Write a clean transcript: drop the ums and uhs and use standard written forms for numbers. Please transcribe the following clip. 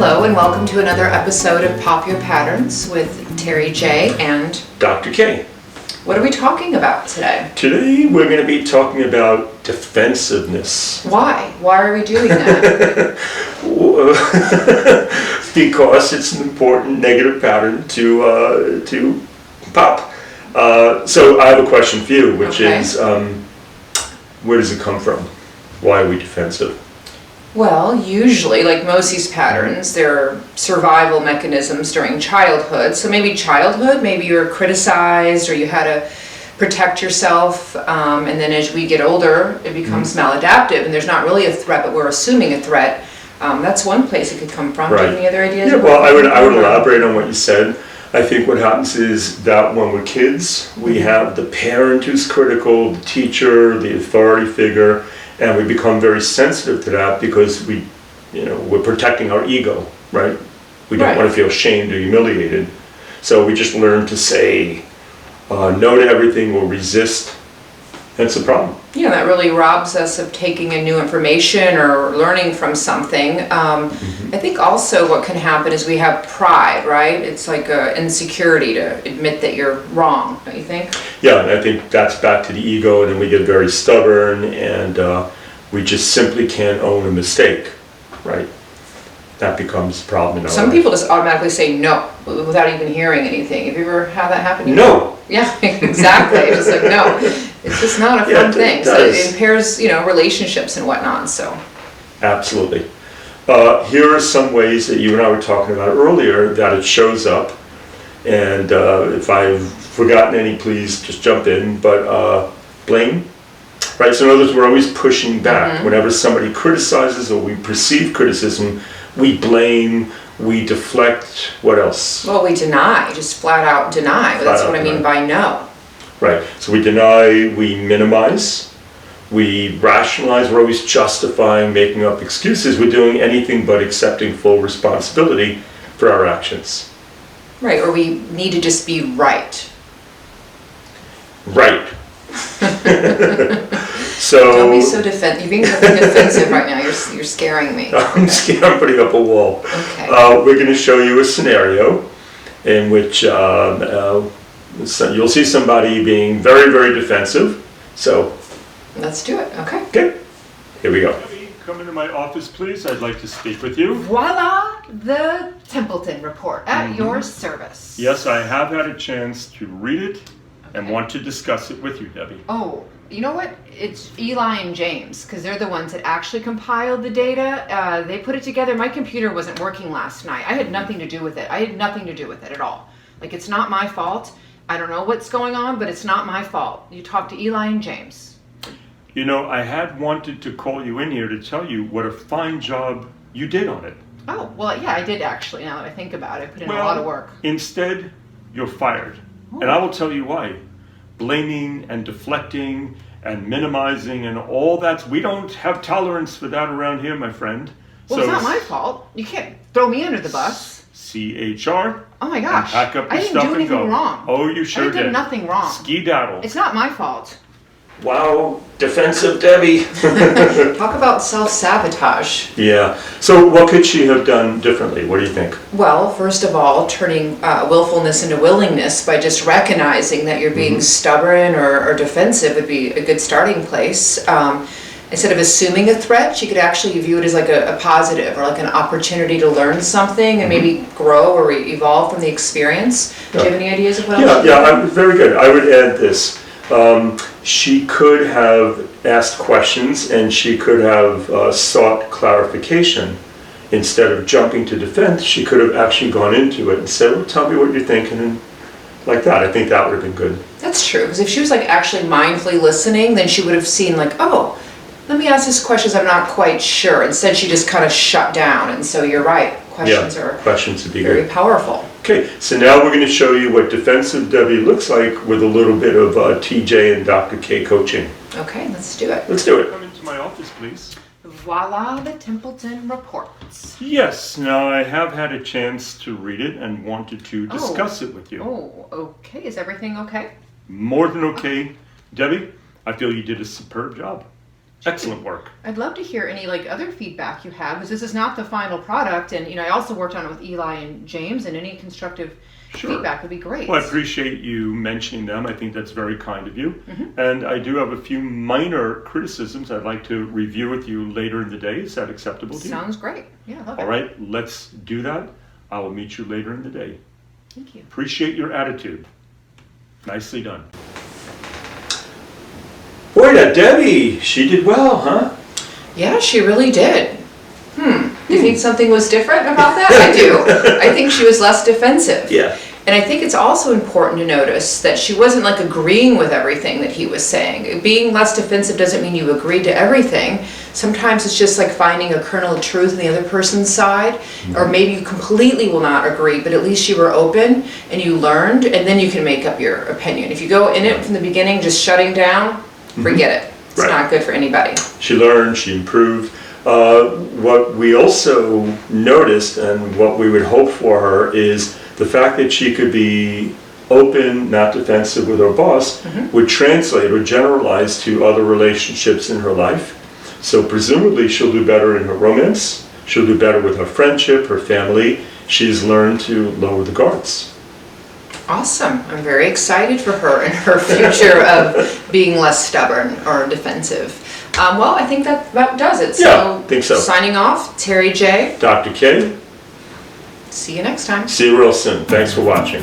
Hello and welcome to another episode of Pop Your Patterns with Teri J and Dr. K. What are we talking about today? Today we're going to be talking about defensiveness. Why? Why are we doing that? Because it's an important negative pattern to pop. So I have a question for you, which is, where does it come from? Why are we defensive? Well, usually, like most of these patterns, they're survival mechanisms during childhood. So maybe childhood, maybe you were criticized or you had to protect yourself. And then as we get older, it becomes maladaptive and there's not really a threat, but we're assuming a threat. That's one place it could come from. Right. Do you have any other ideas? Yeah, well, I would elaborate on what you said. I think what happens is that when we're kids, we have the parent who's critical, the teacher, the authority figure, and we become very sensitive to that because we're protecting our ego, right? We don't want to feel shamed or humiliated. So we just learn to say no to everything or resist. That's a problem. Yeah, that really robs us of taking in new information or learning from something. I think also what can happen is we have pride, right? It's like an insecurity to admit that you're wrong, don't you think? Yeah, and I think that's back to the ego, and then we get very stubborn, and we just simply can't own a mistake, right? That becomes a problem in our Some life. people just automatically say no without even hearing anything. Have you ever had that happen? No. Yeah, exactly. It's just like no. It's just not a fun thing. So it impairs, relationships and whatnot. So. Absolutely. Here are some ways that you and I were talking about earlier that it shows up. And if I've forgotten any, please just jump in. But blame, right? So in other words, we're always pushing back. Whenever somebody criticizes or we perceive criticism, we blame, we deflect. What else? Well, we deny, just flat out deny. That's what I mean by no. Right. So we deny, we minimize, we rationalize, we're always justifying, making up excuses. We're doing anything but accepting full responsibility for our actions. Right, or we need to just be right. Right. So don't be so defensive. You're being defensive right now. You're scaring me. I'm scared. I'm putting up a wall. Okay. We're going to show you a scenario in which you'll see somebody being very, very defensive. So let's do it. Okay. Okay. Here we go. Come into my office, please. I'd like to speak with you. Voila, the Templeton report at your service. Yes, I have had a chance to read it and want to discuss it with you, Debbie. Oh, you know what? It's Eli and James, because they're the ones that actually compiled the data. They put it together. My computer wasn't working last night. I had nothing to do with it. I had nothing to do with it at all. Like, it's not my fault. I don't know what's going on, but it's not my fault. You talk to Eli and James. You know, I had wanted to call you in here to tell you what a fine job you did on it. Oh, well, yeah, I did actually, now that I think about it. I put in a lot of work. Instead, you're fired. Oh. And I will tell you why. Blaming and deflecting and minimizing and all that, we don't have tolerance for that around here, my friend. Well, it's not my fault. You can't throw me under the bus. CHR. Oh my gosh. Pack up I your didn't stuff do anything and go. wrong. Oh, you sure did. I did nothing wrong. Ski-daddle. It's not my fault. Wow, defensive Debbie. Talk about self-sabotage. Yeah. So what could she have done differently? What do you think? Well, first of all, turning willfulness into willingness by just recognizing that you're being stubborn or defensive would be a good starting place. Instead of assuming a threat, she could actually view it as like a positive or like an opportunity to learn something and maybe grow or evolve from the experience. Do you have any ideas of what else? Yeah, very good. I would add this. She could have asked questions and she could have sought clarification. Instead of jumping to defense, she could have actually gone into it and said, well, tell me what you're thinking, and like that. I think that would have been good. That's true, because if she was like actually mindfully listening, then she would have seen like, oh, let me ask this questions I'm not quite sure. Instead, she just kind of shut down, and so you're right. Questions would be very powerful. Okay, so now we're going to show you what defensive Debbie looks like with a little bit of TJ and Dr. K coaching. Okay, let's do it. Let's do it. Come into my office, please. Voila, the Templeton reports. Yes, now I have had a chance to read it and wanted to discuss it with you. Oh, okay. Is everything okay? More than okay. Debbie, I feel you did a superb job. Excellent work. I'd love to hear any like other feedback you have, because this is not the final product, and I also worked on it with Eli and James, and any constructive feedback would be great. Well, I appreciate you mentioning them. I think that's very kind of you. And I do have a few minor criticisms I'd like to review with you later in the day. Is that acceptable to you? Sounds great. Yeah, love it. All right, let's do that. I will meet you later in the day. Thank you. Appreciate your attitude. Nicely done. Boy, that Debbie, she did well, huh? Yeah, she really did. Do you think something was different about that? I do. I think she was less defensive. Yeah. And I think it's also important to notice that she wasn't like agreeing with everything that he was saying. Being less defensive doesn't mean you agree to everything. Sometimes it's just like finding a kernel of truth on the other person's side, or maybe you completely will not agree, but at least you were open and you learned, and then you can make up your opinion. If you go in it from the beginning just shutting down, forget it. It's not good for anybody. She learned, she improved. What we also noticed and what we would hope for her is the fact that she could be open, not defensive with her boss, would translate or generalize to other relationships in her life. So presumably she'll do better in her romance, she'll do better with her friendship, her family. She's learned to lower the guards. Awesome. I'm very excited for her and her future of being less stubborn or defensive. Well, I think that about does it. Yeah, I think so. Signing off, Teri J. Dr. K. See you next time. See you real soon. Thanks for watching.